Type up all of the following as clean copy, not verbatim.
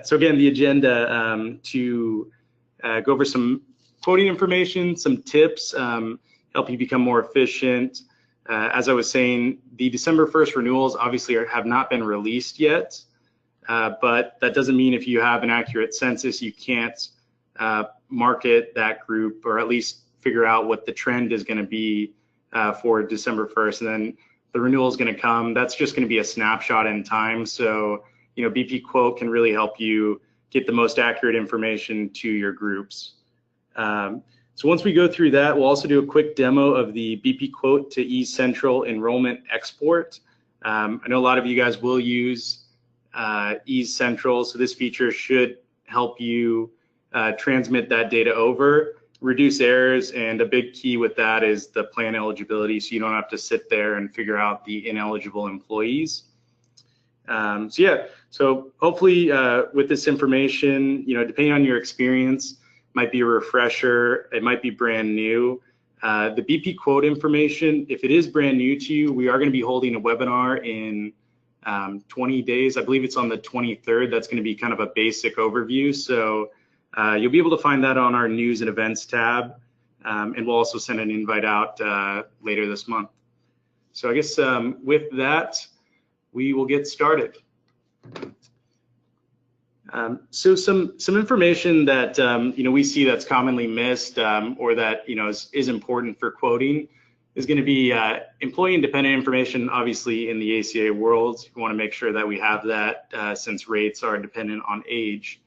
So again, the agenda to go over some quoting information, some tips, help you become more efficient. As I was saying, the December 1st renewals obviously have not been released yet, but that doesn't mean if you have an accurate census, you can't market that group, or at least figure out what the trend is going to be for December 1st. And then the renewal is going to come. That's just going to be a snapshot in time. So, you know, bpQuote can really help you get the most accurate information to your groups. So once we go through that, we'll also do a quick demo of the bpQuote to EaseCentral Enrollment Export. I know a lot of you guys will use EaseCentral, so this feature should help you transmit that data over, reduce errors, and a big key with that is the plan eligibility, so you don't have to sit there and figure out the ineligible employees. So hopefully with this information, you know, depending on your experience, might be a refresher, it might be brand new. The bpQuote information, if it is brand new to you, we are going to be holding a webinar in 20 days. I believe it's on the 23rd. That's going to be kind of a basic overview. So you'll be able to find that on our news and events tab. And we'll also send an invite out later this month. So I guess with that, we will get started. So some information that you know, we see that's commonly missed or that, you know, is important for quoting is going to be employee independent information. Obviously, in the ACA world, you want to make sure that we have that since rates are dependent on age.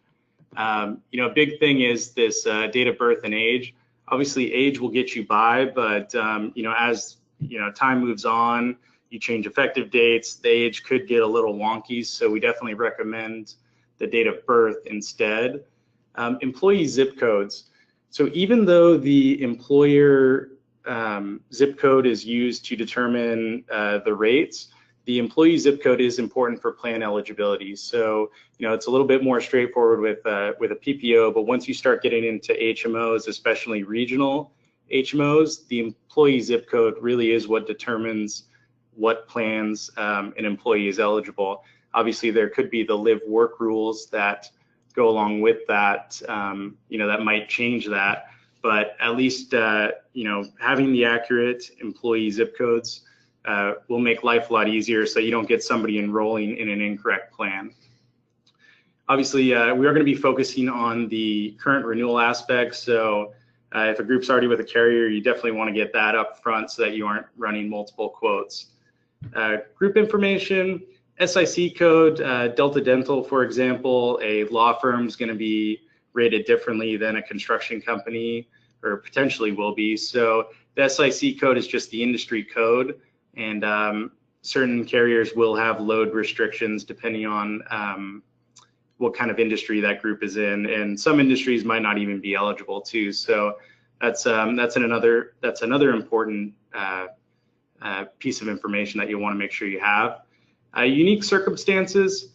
You know, a big thing is this date of birth and age. Obviously, age will get you by, but you know, as you know, time moves on, you change effective dates, the age could get a little wonky. So we definitely recommend the date of birth instead. Employee zip codes. So even though the employer zip code is used to determine the rates, the employee zip code is important for plan eligibility. So, you know, it's a little bit more straightforward with a PPO, but once you start getting into HMOs, especially regional HMOs, the employee zip code really is what determines what plans an employee is eligible. Obviously, there could be the live work rules that go along with that, you know, that might change that, but at least, you know, having the accurate employee zip codes will make life a lot easier so you don't get somebody enrolling in an incorrect plan. Obviously, we are going to be focusing on the current renewal aspects. So if a group's already with a carrier, you definitely want to get that up front so that you aren't running multiple quotes. Group information, SIC code, Delta Dental, for example, a law firm is going to be rated differently than a construction company, or potentially will be. So the SIC code is just the industry code, and certain carriers will have load restrictions depending on what kind of industry that group is in, and some industries might not even be eligible too. So that's another important piece of information that you'll want to make sure you have. Unique circumstances,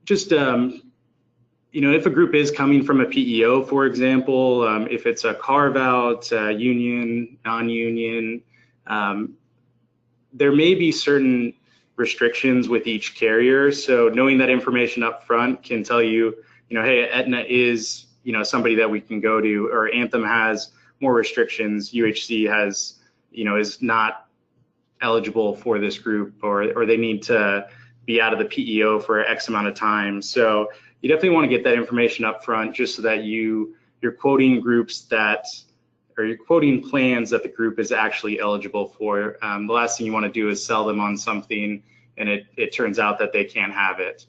just you know, if a group is coming from a PEO, for example, if it's a carve-out, union, non-union, there may be certain restrictions with each carrier. So knowing that information up front can tell you, you know, hey, Aetna is, you know, somebody that we can go to, or Anthem has more restrictions, UHC has, you know, is not eligible for this group, or they need to be out of the PEO for X amount of time. So you definitely want to get that information up front just so that you're quoting groups that, or you're quoting plans that the group is actually eligible for. The last thing you want to do is sell them on something and it turns out that they can't have it.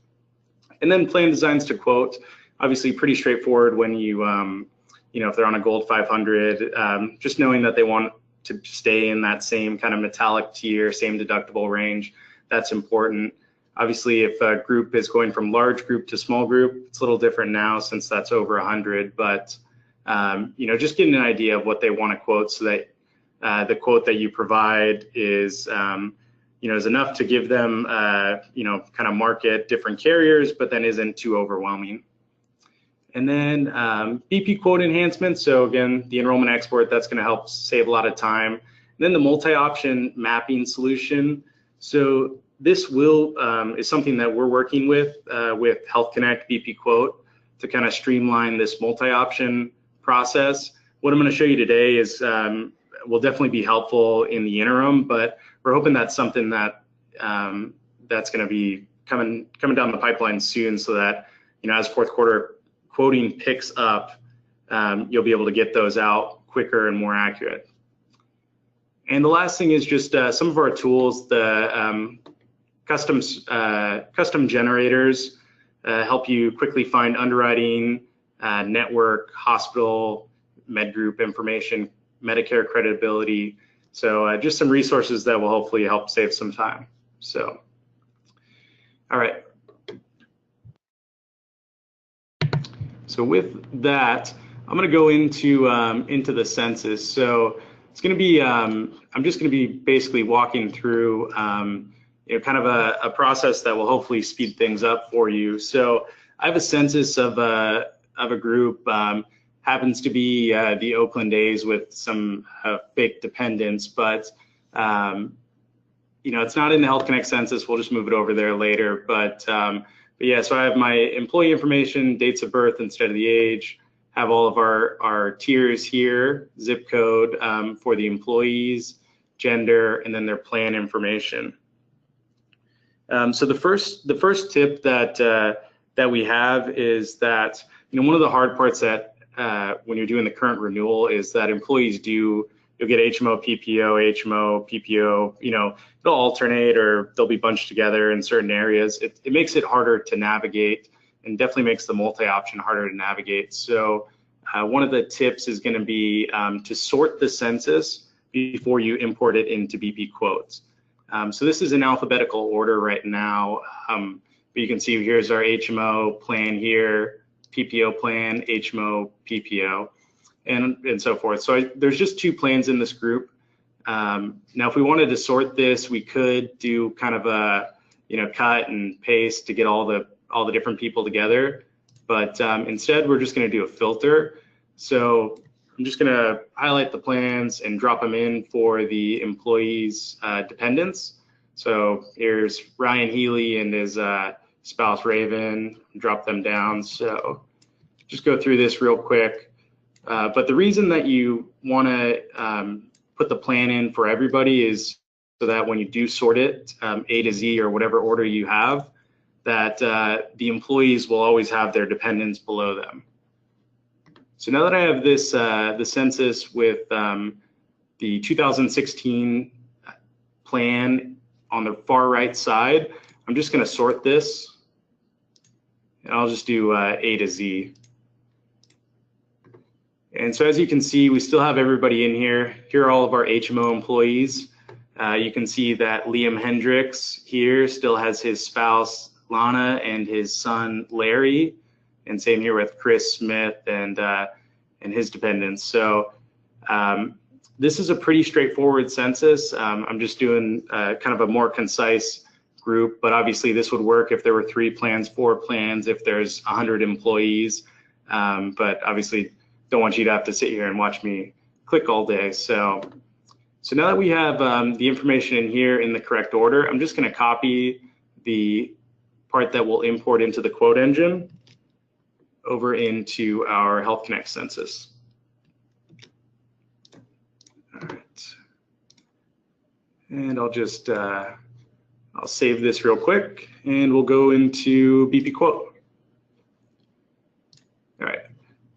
And then plan designs to quote, obviously pretty straightforward when you know, if they're on a gold 500, just knowing that they want to stay in that same kind of metallic tier, same deductible range, that's important. Obviously, if a group is going from large group to small group, it's a little different now since that's over 100, but you know, just getting an idea of what they want to quote so that the quote that you provide is, you know, is enough to give them, you know, kind of market different carriers, but then isn't too overwhelming. And then bpQuote enhancements. So again, the enrollment export, that's going to help save a lot of time. And then the multi-option mapping solution. So this is something that we're working with Health Connect bpQuote to kind of streamline this multi-option process. What I'm going to show you today is will definitely be helpful in the interim, but we're hoping that's something that that's going to be coming down the pipeline soon, so that as fourth quarter quoting picks up, you'll be able to get those out quicker and more accurate. And the last thing is just some of our tools. The custom generators help you quickly find underwriting, network, hospital, med group information, Medicare creditability. So just some resources that will hopefully help save some time. So, all right. So with that, I'm going to go into the census. So it's going to be I'm just going to be basically walking through kind of a process that will hopefully speed things up for you. So I have a census of a group. Happens to be the Oakland A's with some fake dependents, but it's not in the Health Connect census. We'll just move it over there later. But yeah, so I have my employee information, dates of birth instead of the age, have all of our tiers here, zip code for the employees, gender, and then their plan information. So the first tip that we have is that one of the hard parts that when you're doing the current renewal is that employees you'll get HMO, PPO, HMO, PPO, it'll alternate or they'll be bunched together in certain areas. It makes it harder to navigate and definitely makes the multi-option harder to navigate. So one of the tips is going to be to sort the census before you import it into bpQuote. So this is in alphabetical order right now, but you can see here's our HMO plan here, PPO plan, HMO, PPO, and so forth. So there's just 2 plans in this group. Now, if we wanted to sort this, we could do kind of a cut and paste to get all the different people together. But instead, we're just going to do a filter. So I'm just going to highlight the plans and drop them in for the employees' dependents. So here's Ryan Healy and his spouse Raven. Drop them down. So just go through this real quick. But the reason that you want to put the plan in for everybody is so that when you do sort it, A to Z or whatever order you have, that the employees will always have their dependents below them. So now that I have this the census with the 2016 plan on the far right side, I'm just going to sort this, and I'll just do A to Z. And so as you can see, we still have everybody in here. Here are all of our HMO employees. You can see that Liam Hendricks here still has his spouse Lana and his son Larry, and same here with Chris Smith and his dependents. So this is a pretty straightforward census. I'm just doing kind of a more concise group, but obviously this would work if there were 3 plans, 4 plans, if there's 100 employees. But obviously don't want you to have to sit here and watch me click all day. So now that we have the information in here in the correct order, I'm just going to copy the part that we'll import into the quote engine over into our Health Connect census. All right. And I'll just, I'll save this real quick and we'll go into bpQuote. All right.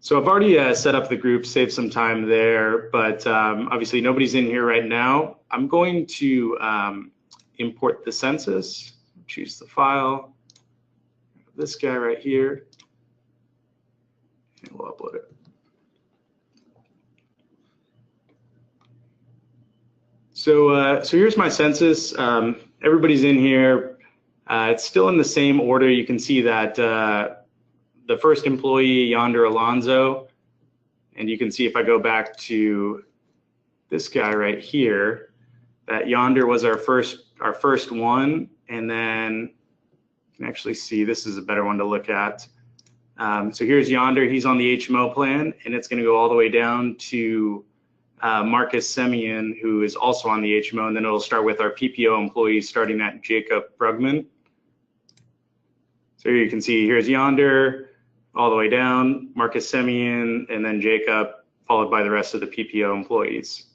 So I've already set up the group, saved some time there, but obviously nobody's in here right now. I'm going to import the census, choose the file, this guy right here, and we'll upload it. So here's my census. Everybody's in here. It's still in the same order. You can see that the first employee, Yonder Alonzo, and you can see if I go back to this guy right here, that Yonder was our first one, and then you can actually see this is a better one to look at. So here's Yonder. He's on the HMO plan, and it's going to go all the way down to Marcus Semyon, who is also on the HMO, and then it'll start with our PPO employees starting at Jacob Brugman. So here you can see, here's Yonder, all the way down, Marcus Semyon, and then Jacob, followed by the rest of the PPO employees.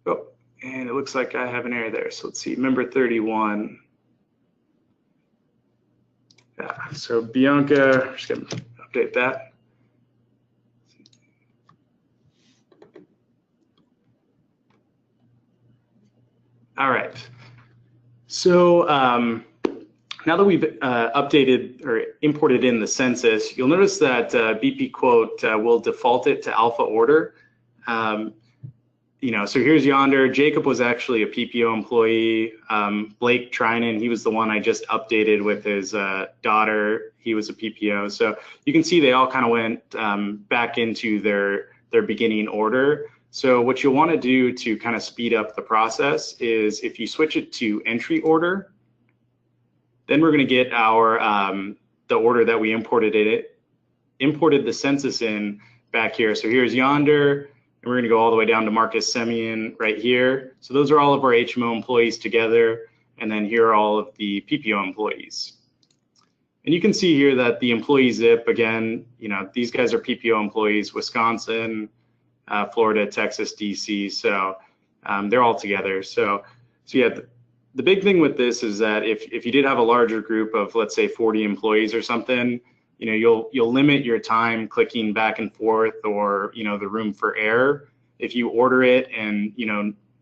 Oh, and it looks like I have an error there. So let's see, member 31. Yeah, so Bianca, I'm just gonna update that. All right, so now that we've updated or imported in the census, you'll notice that bpQuote will default it to alpha order. So here's Yonder. Jacob was actually a PPO employee. Blake Trinan, he was the one I just updated with his daughter. He was a PPO. So you can see they all kind of went back into their beginning order. So what you'll want to do to kind of speed up the process is if you switch it to entry order, then we're going to get our the order that we imported the census in back here. So here's Yonder, and we're going to go all the way down to Marcus Semyon right here. So those are all of our HMO employees together, and then here are all of the PPO employees. And you can see here that the employee zip, again, these guys are PPO employees, Wisconsin, Florida, Texas, DC. So they're all together. So yeah. The big thing with this is that if you did have a larger group of, let's say, 40 employees or something, you'll limit your time clicking back and forth, or the room for error. If you order it and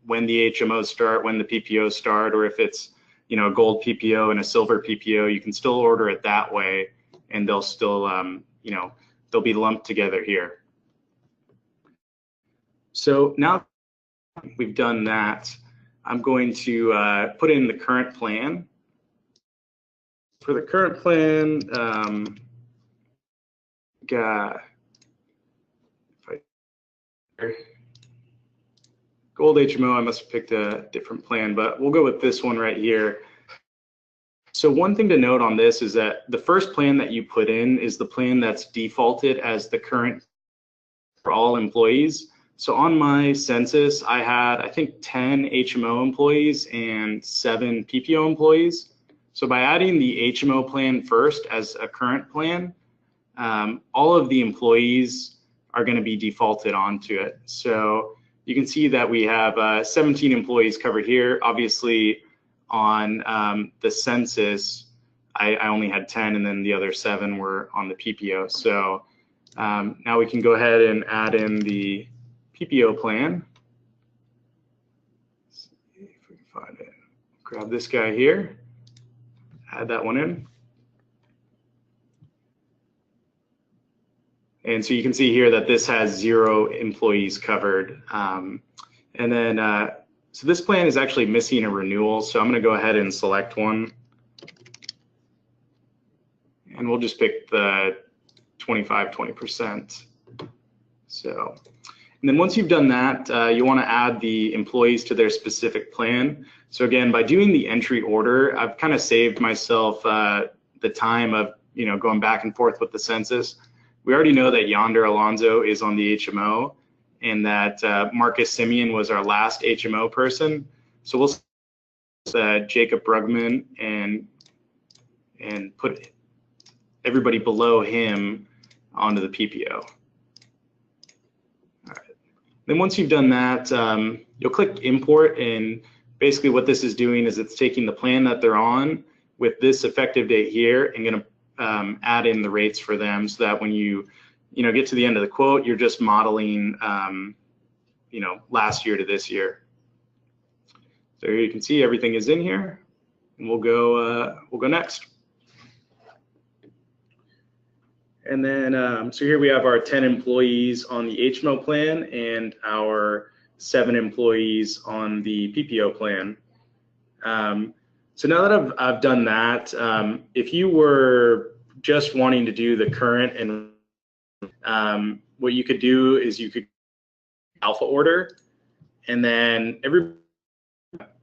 when the HMOs start, when the PPOs start, or if it's a gold PPO and a silver PPO, you can still order it that way, and they'll still they'll be lumped together here. So now we've done that, I'm going to put in the current plan. For the current plan, gold HMO, I must have picked a different plan, but we'll go with this one right here. So one thing to note on this is that the first plan that you put in is the plan that's defaulted as the current for all employees. So on my census, I had, I think, 10 HMO employees and 7 PPO employees. So by adding the HMO plan first as a current plan, all of the employees are going to be defaulted onto it. So you can see that we have 17 employees covered here. Obviously, on the census, I only had 10, and then the other 7 were on the PPO. So now we can go ahead and add in the PPO plan. Let's see if we can find it. Grab this guy here, add that one in. And so you can see here that this has 0 employees covered. And then, so this plan is actually missing a renewal. So I'm going to go ahead and select one. And we'll just pick the 20%. So, and then once you've done that, you want to add the employees to their specific plan. So again, by doing the entry order, I've kind of saved myself the time of going back and forth with the census. We already know that Yonder Alonzo is on the HMO, and that Marcus Semyon was our last HMO person. So we'll set Jacob Brugman and put everybody below him onto the PPO. Then once you've done that, you'll click import, and basically what this is doing is it's taking the plan that they're on with this effective date here and going to add in the rates for them, so that when you get to the end of the quote, you're just modeling last year to this year. So here you can see everything is in here, and we'll go next. And then, so here we have our 10 employees on the HMO plan and our 7 employees on the PPO plan. So now that I've done that, if you were just wanting to do the current, and what you could do is you could alpha order, and then everybody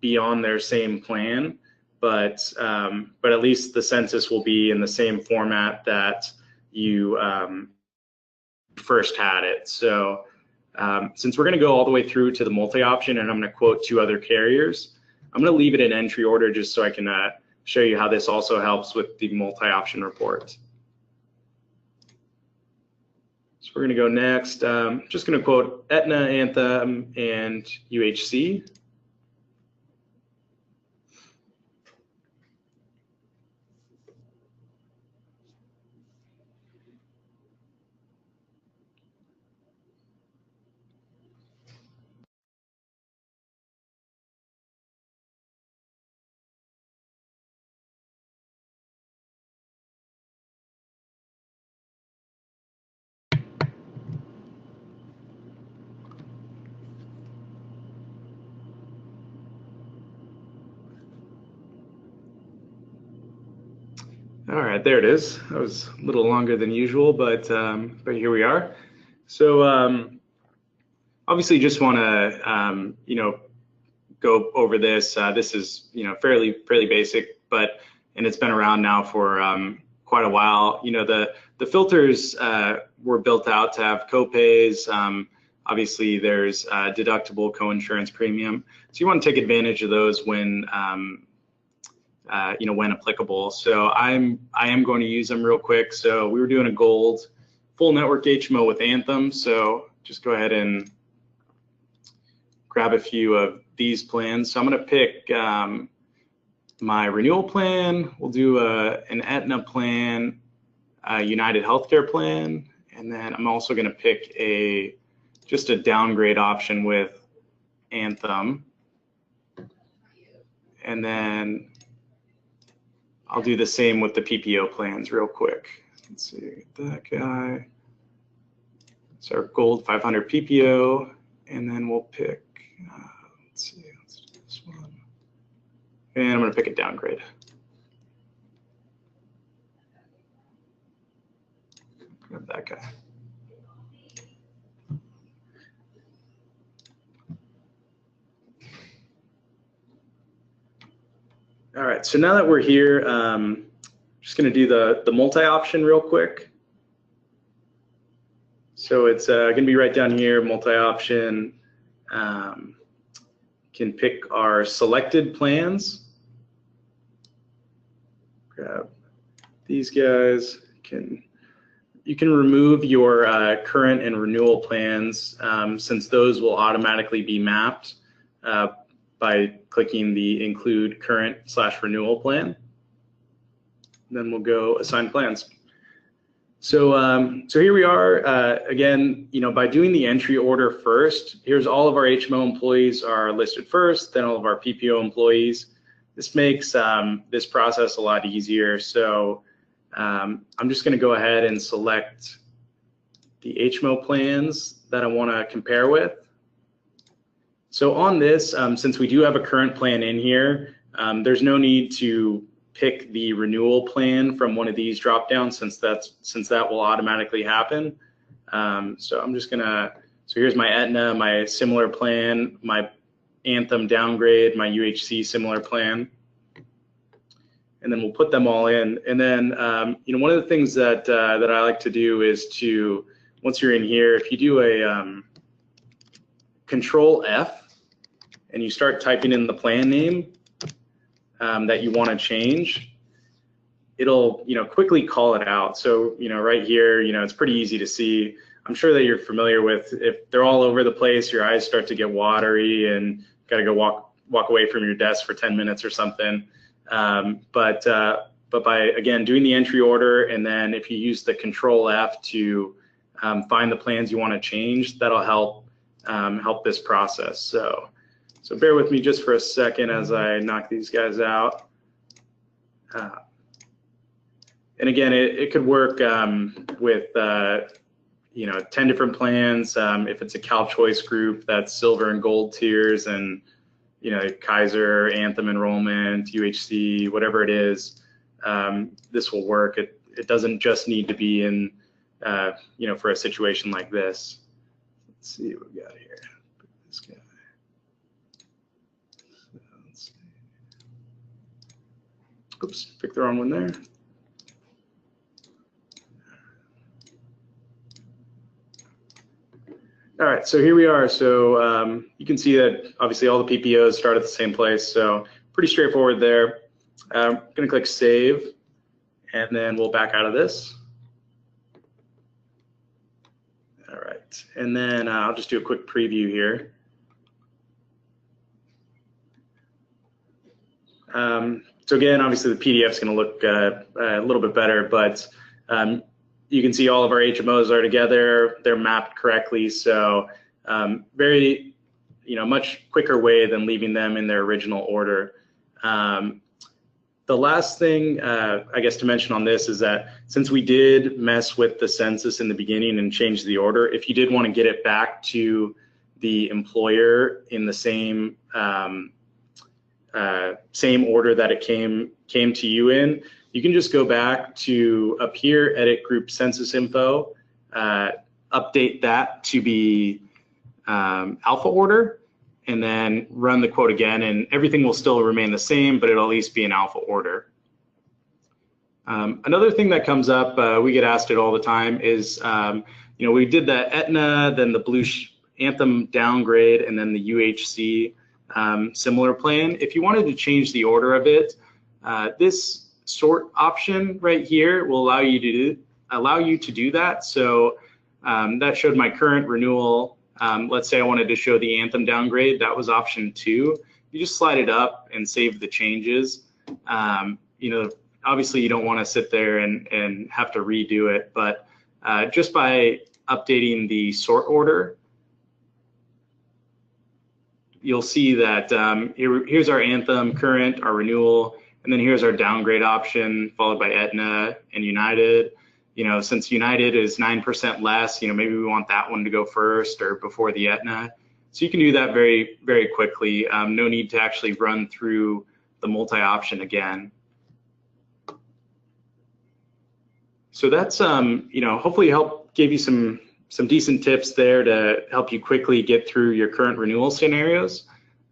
be on their same plan, but at least the census will be in the same format that you first had it. So Since we're going to go all the way through to the multi-option and I'm going to quote 2 other carriers, I'm going to leave it in entry order just so I can show you how this also helps with the multi-option report. So we're going to go next. Just going to quote Aetna, Anthem, and UHC. All right, there it is. That was a little longer than usual, but here we are. So obviously, just want to go over this. This is fairly basic, and it's been around now for quite a while. The filters were built out to have copays. Obviously, there's deductible, co-insurance, premium. So you want to take advantage of those when when applicable. So I am going to use them real quick. So we were doing a gold full network HMO with Anthem. So just go ahead and grab a few of these plans. So I'm going to pick my renewal plan. We'll do an Aetna plan, a United Healthcare plan, and then I'm also going to pick just a downgrade option with Anthem. And then I'll do the same with the PPO plans real quick. Let's see, that guy. It's our gold 500 PPO, and then we'll pick, let's do this one. And I'm gonna pick a downgrade. Grab that guy. All right, so now that we're here, just going to do the multi-option real quick. So it's going to be right down here, multi-option. Can pick our selected plans. Grab these guys. You can remove your current and renewal plans since those will automatically be mapped by clicking the include current/renewal plan. Then we'll go assign plans. So here we are again. By doing the entry order first, here's all of our HMO employees are listed first, then all of our PPO employees. This makes this process a lot easier. So I'm just going to go ahead and select the HMO plans that I want to compare with. So on this, since we do have a current plan in here, there's no need to pick the renewal plan from one of these drop downs since that will automatically happen. So I'm just gonna, so here's my Aetna, my similar plan, my Anthem downgrade, my UHC similar plan, and then we'll put them all in. And then one of the things that I like to do is to, once you're in here, if you do a Control F and you start typing in the plan name that you want to change, it'll quickly call it out. So right here, it's pretty easy to see. I'm sure that you're familiar with, if they're all over the place, your eyes start to get watery and got to go walk away from your desk for 10 minutes or something. But by again doing the entry order, and then if you use the Control F to find the plans you want to change, that'll help this process. So bear with me just for a second as I knock these guys out. And again, it could work with 10 different plans. If it's a Cal Choice group, that's silver and gold tiers, and Kaiser, Anthem enrollment, UHC, whatever it is, this will work. It doesn't just need to be in for a situation like this. Let's see what we got here. This guy. Oops, picked the wrong one there. All right, so here we are. So you can see that obviously all the PPOs start at the same place, so pretty straightforward there. I'm going to click Save, and then we'll back out of this. All right, and then I'll just do a quick preview here. So again, obviously the PDF is going to look a little bit better, but you can see all of our HMOs are together. They're mapped correctly, so very, much quicker way than leaving them in their original order. The last thing I guess to mention on this is that since we did mess with the census in the beginning and change the order, if you did want to get it back to the employer in the same order that it came to you in, you can just go back to up here, edit group census info, update that to be alpha order, and then run the quote again, and everything will still remain the same, but it'll at least be in alpha order. Another thing that comes up, we get asked it all the time, is we did the Aetna, then the Blue Anthem downgrade, and then the UHC similar plan. If you wanted to change the order of it, this sort option right here will allow you to do that. So that showed my current renewal. Let's say I wanted to show the Anthem downgrade. That was option 2. You just slide it up and save the changes. Obviously you don't want to sit there and have to redo it, but just by updating the sort order, you'll see that here's our Anthem current, our renewal, and then here's our downgrade option, followed by Aetna and United. Since United is 9% less, maybe we want that one to go first or before the Aetna. So you can do that very, very quickly. No need to actually run through the multi-option again. So that's, hopefully gave you some decent tips there to help you quickly get through your current renewal scenarios.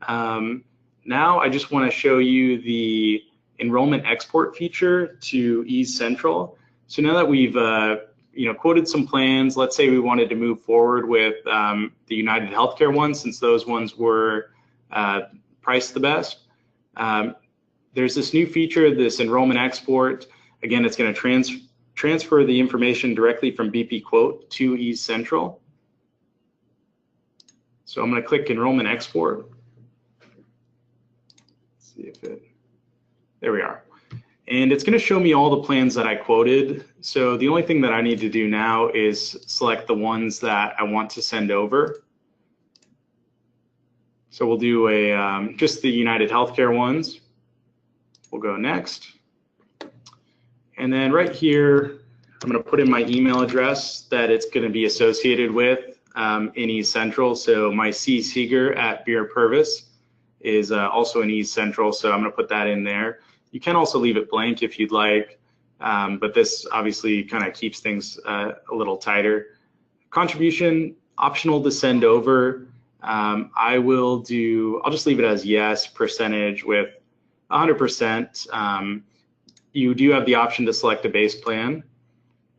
Now I just want to show you the enrollment export feature to EaseCentral. So now that we've quoted some plans, let's say we wanted to move forward with the United Healthcare ones, since those ones were priced the best. There's this new feature, this enrollment export. Again, it's going to transfer the information directly from bpQuote to EaseCentral. So I'm going to click enrollment export. Let's see if there we are. And it's going to show me all the plans that I quoted. So the only thing that I need to do now is select the ones that I want to send over. So we'll do just the United Healthcare ones. We'll go next. And then right here, I'm going to put in my email address that it's going to be associated with in EaseCentral. So my C. Seeger at Beere&Purves is also in EaseCentral. So I'm going to put that in there. You can also leave it blank if you'd like, but this obviously kind of keeps things a little tighter. Contribution, optional to send over. I'll just leave it as yes, percentage with 100%. You do have the option to select a base plan,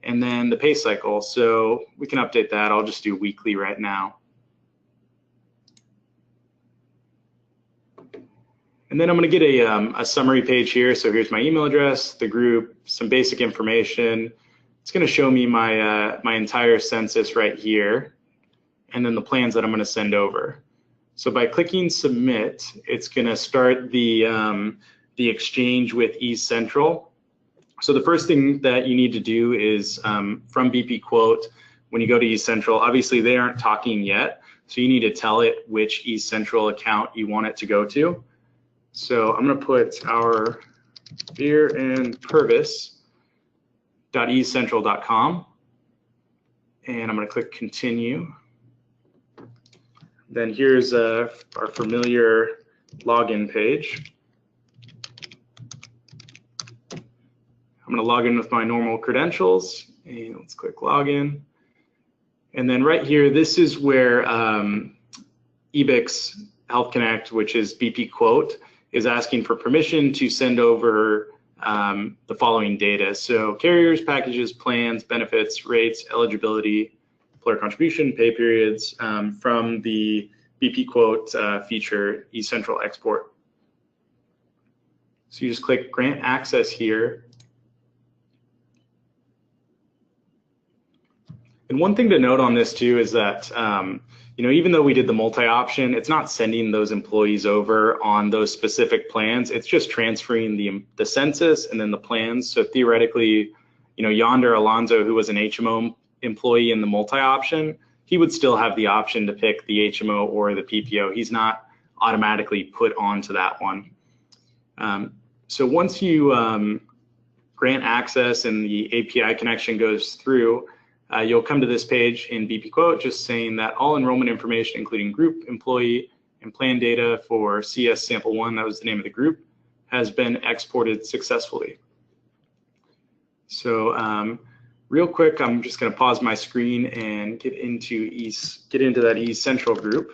and then the pay cycle. So we can update that. I'll just do weekly right now. And then I'm going to get a summary page here. So here's my email address, the group, some basic information. It's going to show me my my entire census right here, and then the plans that I'm going to send over. So by clicking submit, it's going to start the exchange with EaseCentral. So the first thing that you need to do is from bpQuote, when you go to EaseCentral, obviously they aren't talking yet, so you need to tell it which EaseCentral account you want it to go to. So I'm going to put our Beere&Purves.easecentral.com, and I'm going to click continue. Then here's our familiar login page. I'm going to log in with my normal credentials, and let's click login. And then right here, this is where eBix Health Connect, which is bpQuote, is asking for permission to send over the following data. So carriers, packages, plans, benefits, rates, eligibility, employer contribution, pay periods from the bpQuote feature, EaseCentral Export. So you just click Grant Access here. And one thing to note on this too is that even though we did the multi-option, it's not sending those employees over on those specific plans. It's just transferring the census and then the plans. So theoretically, Yonder Alonzo, who was an HMO employee in the multi-option, he would still have the option to pick the HMO or the PPO. He's not automatically put onto that one. So once you grant access and the API connection goes through, you'll come to this page in bpQuote just saying that all enrollment information, including group, employee, and plan data for CS sample 1, that was the name of the group, has been exported successfully. So real quick, I'm just going to pause my screen and get into that EaseCentral group.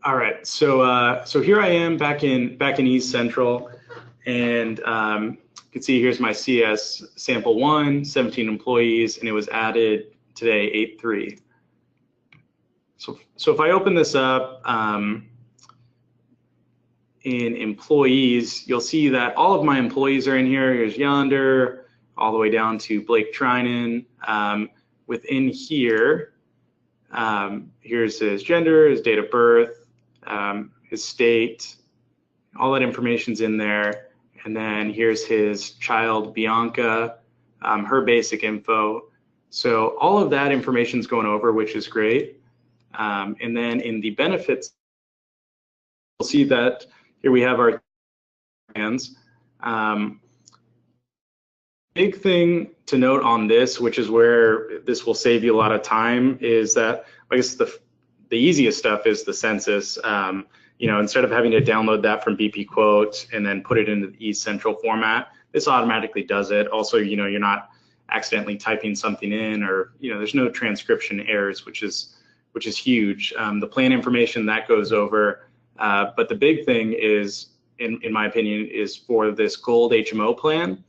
All right, so here I am back in EaseCentral, and you can see here's my CS sample 1, 17 employees, and it was added today 8/3. So if I open this up in employees, you'll see that all of my employees are in here. Here's Yonder, all the way down to Blake Trinan. Within here, here's his gender, his date of birth, his state, all that information's in there. And then here's his child, Bianca, her basic info. So all of that information's going over, which is great. And then in the benefits, you'll see that here we have our plans. Big thing to note on this, which is where this will save you a lot of time, is that I guess the easiest stuff is the census. Instead of having to download that from bpQuote and then put it into the EaseCentral format, this automatically does it. Also, you're not accidentally typing something in, or there's no transcription errors, which is huge. The plan information that goes over, but the big thing is, in my opinion, is for this gold HMO plan.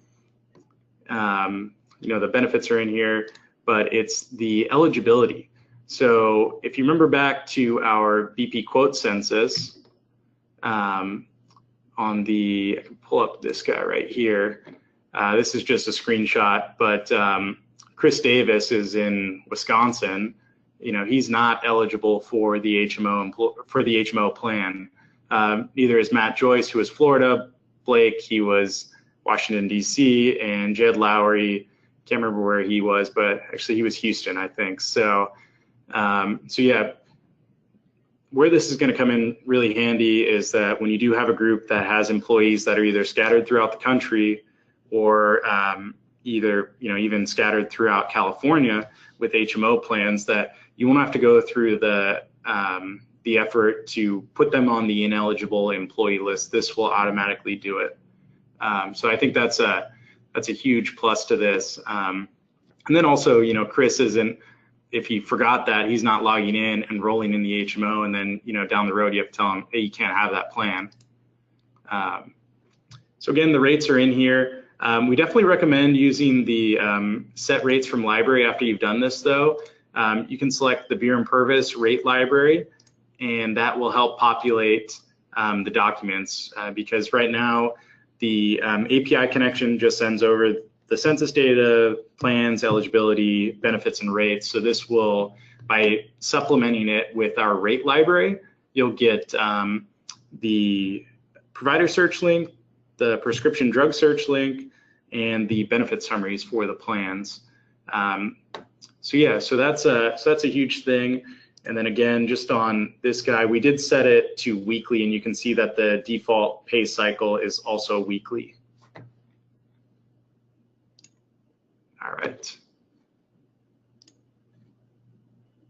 The benefits are in here, but it's the eligibility. So if you remember back to our bpQuote census, I can pull up this guy right here. This is just a screenshot, but Chris Davis is in Wisconsin. He's not eligible for the HMO plan. Neither is Matt Joyce, who is Florida. Blake, he was Washington, D.C., and Jed Lowry, can't remember where he was, but actually he was Houston, I think. So yeah, where this is going to come in really handy is that when you do have a group that has employees that are either scattered throughout the country or even scattered throughout California with HMO plans, that you won't have to go through the effort to put them on the ineligible employee list. This will automatically do it. So I think that's a huge plus to this. And then also, Chris isn't, if he forgot that, he's not logging in, enrolling in the HMO, and then down the road you have to tell him, hey, you can't have that plan. So again, the rates are in here. We definitely recommend using the set rates from library after you've done this, though. You can select the Beere&Purves rate library, and that will help populate the documents, because right now the API connection just sends over the census data, plans, eligibility, benefits, and rates. So this will, by supplementing it with our rate library, you'll get the provider search link, the prescription drug search link, and the benefit summaries for the plans. So that's a huge thing. And then again, just on this guy, we did set it to weekly, and you can see that the default pay cycle is also weekly. All right.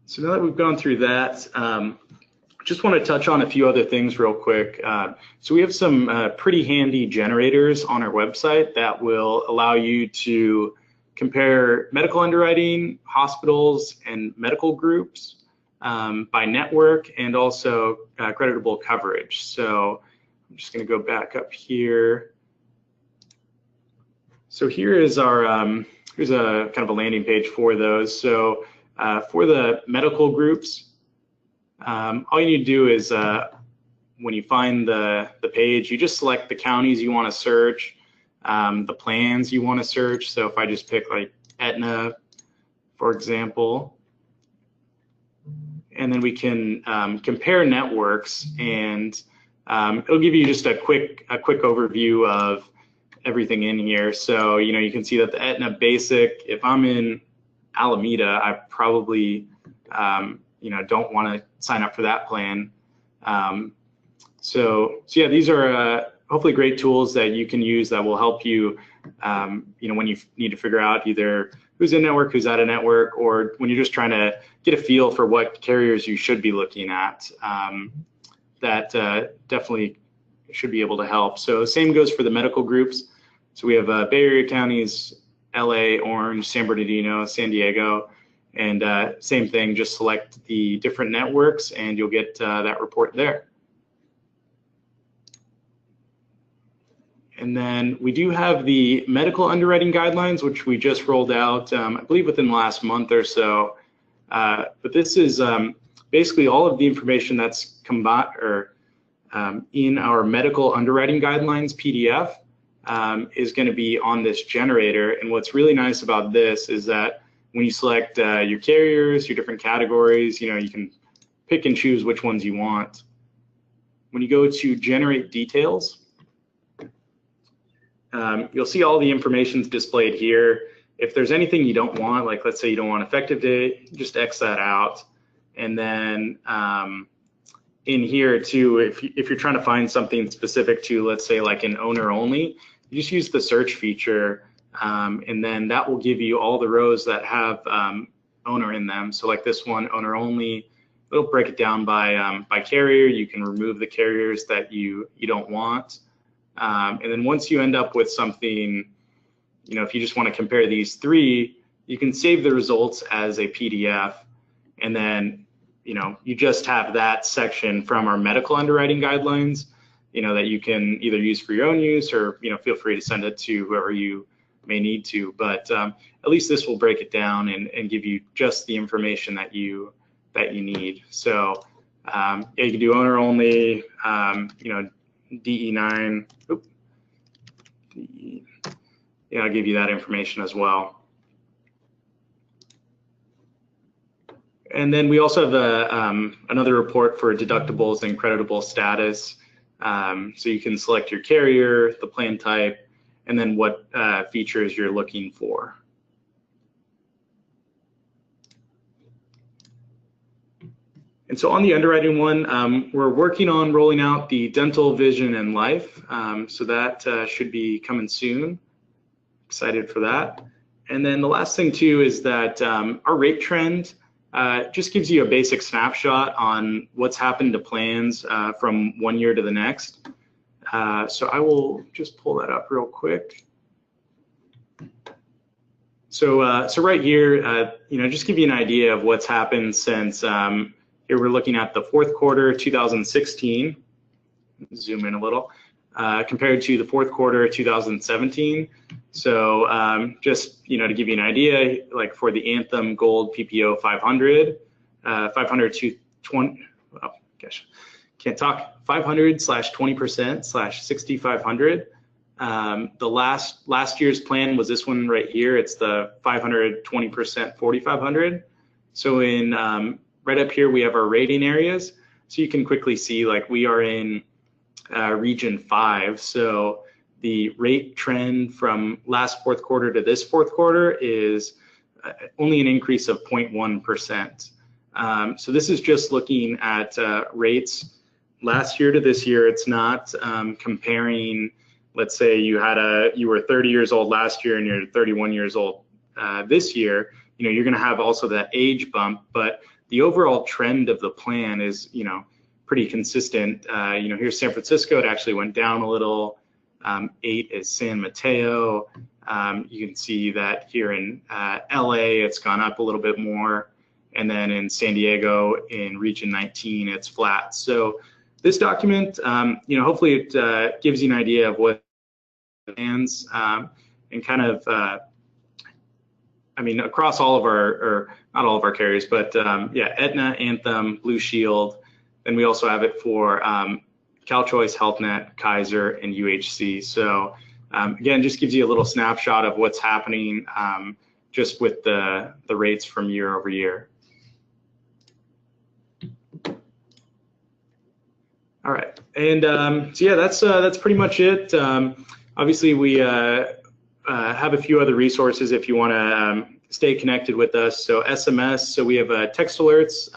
So now that we've gone through that, just want to touch on a few other things real quick. So we have some pretty handy generators on our website that will allow you to compare medical underwriting, hospitals, and medical groups. by network and also creditable coverage. So I'm just going to go back up here. So here is our, here's a kind of a landing page for those. So for the medical groups, all you need to do is when you find the page, you just select the counties you want to search, the plans you want to search. So if I just pick like Aetna, for example, and then we can compare networks, and it'll give you just a quick overview of everything in here. So you can see that the Aetna Basic, if I'm in Alameda, I probably don't want to sign up for that plan. So yeah, these are hopefully great tools that you can use that will help you, when you need to figure out either who's in network, who's out of network, or when you're just trying to get a feel for what carriers you should be looking at. That definitely should be able to help. So same goes for the medical groups. So we have Bay Area counties, LA, Orange, San Bernardino, San Diego, and same thing, just select the different networks and you'll get that report there. And then we do have the medical underwriting guidelines, which we just rolled out, I believe within the last month or so. But this is basically all of the information that's in our medical underwriting guidelines PDF is going to be on this generator. And what's really nice about this is that when you select your carriers, your different categories, you can pick and choose which ones you want. When you go to generate details, you'll see all the information's displayed here. If there's anything you don't want, like let's say you don't want effective date, just X that out. And then in here too, if you're trying to find something specific to, let's say like an owner only, you just use the search feature, and then that will give you all the rows that have owner in them. So like this one, owner only, it'll break it down by carrier. You can remove the carriers that you don't want. And then once you end up with something, if you just want to compare these three, you can save the results as a PDF, and then you just have that section from our medical underwriting guidelines, that you can either use for your own use or feel free to send it to whoever you may need to. But at least this will break it down and give you just the information that you need. So yeah, you can do owner only, DE9. Yeah, I'll give you that information as well. And then we also have another report for deductibles and creditable status. So you can select your carrier, the plan type, and then what features you're looking for. And so on the underwriting one, we're working on rolling out the dental, vision, and life. So that should be coming soon. Excited for that. And then the last thing too is that our rate trend just gives you a basic snapshot on what's happened to plans from one year to the next. So I will just pull that up real quick. So right here, just give you an idea of what's happened since. Here we're looking at the fourth quarter 2016, zoom in a little, compared to the fourth quarter 2017. So just, to give you an idea, like for the Anthem Gold PPO 500, 500 to 20, oh gosh, can't talk, 500/20%/6500. The last year's plan was this one right here. It's the 500/20% 4500. So in right up here, we have our rating areas. So you can quickly see like we are in region 5. So the rate trend from last fourth quarter to this fourth quarter is only an increase of 0.1%. So this is just looking at rates last year to this year. It's not comparing, let's say you were 30 years old last year and you're 31 years old this year. You're going to have also that age bump, but the overall trend of the plan is, pretty consistent. Here's San Francisco. It actually went down a little. 8 is San Mateo. You can see that here in LA, it's gone up a little bit more. and then in San Diego in Region 19, it's flat. So this document, hopefully it gives you an idea of what plans and kind of, across all of our, or not all of our carriers, but yeah, Aetna, Anthem, Blue Shield. Then we also have it for CalChoice, HealthNet, Kaiser, and UHC. So again, just gives you a little snapshot of what's happening just with the rates from year over year. All right, and so yeah, that's pretty much it. Obviously, we have a few other resources if you want to stay connected with us. So SMS, so we have text alerts.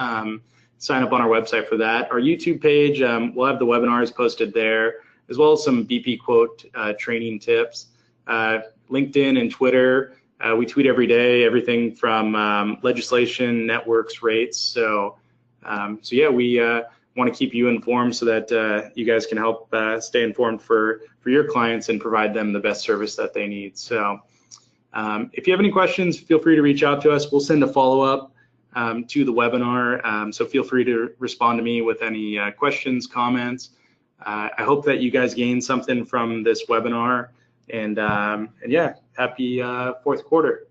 Sign up on our website for that. Our YouTube page, we'll have the webinars posted there, as well as some bpQuote training tips. LinkedIn and Twitter, we tweet every day, everything from legislation, networks, rates. So yeah, we want to keep you informed so that you guys can help stay informed for your clients and provide them the best service that they need. So if you have any questions, feel free to reach out to us. We'll send a follow-up to the webinar. So feel free to respond to me with any questions, comments. I hope that you guys gained something from this webinar, and yeah, happy fourth quarter.